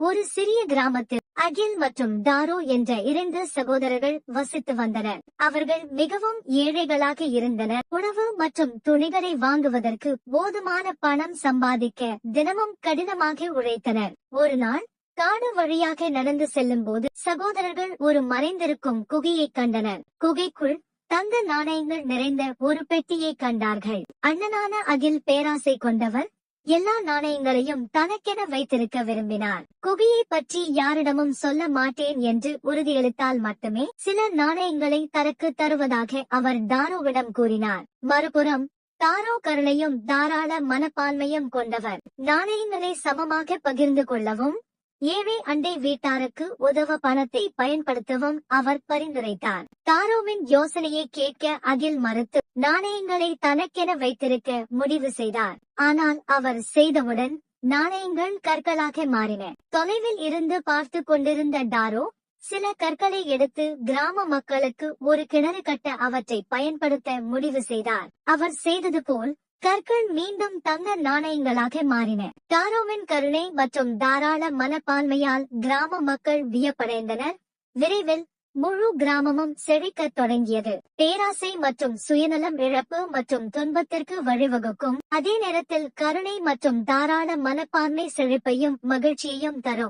ஒரு சிறிய கிராமத்தில் அகில் மற்றும் தாரோ என்ற 2 சகோதரர்கள் வசித்து வந்தனர். அவர்கள் மிகவும் ஏழைகளாக இருந்தனர். உணவு மற்றும் துணிகளை வாங்குவதற்கு போதுமான பணம் சம்பாதிக்க தினமும் கடினமாக உழைத்தனர். ஒரு நாள் காடு வழியாக நடந்து செல்லும் போது சகோதரர்கள் ஒரு மறைந்திருக்கும் குகையை கண்டனர். குகைக்குள் தங்க நாணயங்கள் நிறைந்த ஒரு பெட்டியை கண்டார்கள். அண்ணனான அகில் பேராசை கொண்டவர். எல்லா நாணயங்களையும் தனக்கென வைத்திருக்க விரும்பினார். குகையை பற்றி யாரிடமும் சொல்ல மாட்டேன் என்று உறுதியளித்தால் மட்டுமே சில நாணயங்களை தனக்கு தருவதாக அவர் தாரோவிடம் கூறினார். மறுபுறம் தாரோ கருணையும் தாராள மனப்பான்மையும் கொண்டவர். நாணயங்களை சமமாக பகிர்ந்து கொள்ளவும் ஏழை அண்டை வீட்டாருக்கு உதவ பணத்தை பயன்படுத்தவும் அவர் பரிந்துரைத்தார். தாரோவின் யோசனையை கேட்க அகில் மறுத்து நாணயங்களை தனக்கென வைத்திருக்க முடிவு செய்தார். ஆனால் அவர் செய்தவுடன் நாணயங்கள் கற்களாக மாறின. தொலைவில் இருந்து பார்த்து கொண்டிருந்த தாரோ சில கற்களை எடுத்து கிராம மக்களுக்கு ஒரு கிணறு கட்ட அவற்றை பயன்படுத்த முடிவு செய்தார். அவர் செய்தது போல் கற்கள் மீண்டும் தங்க நாணயங்களாக மாறின. தாரோவின் கருணை மற்றும் தாராள மனப்பான்மையால் கிராம மக்கள் வியப்படைந்தனர். விரைவில் முழு கிராமமும் செழிக்கத் தொடங்கியது. பேராசை மற்றும் சுயநலம் இழப்பு மற்றும் துன்பத்திற்கு வழிவகுக்கும். அதே நேரத்தில் கருணை மற்றும் தாராள மனப்பான்மை செழிப்பையும் மகிழ்ச்சியையும் தரும்.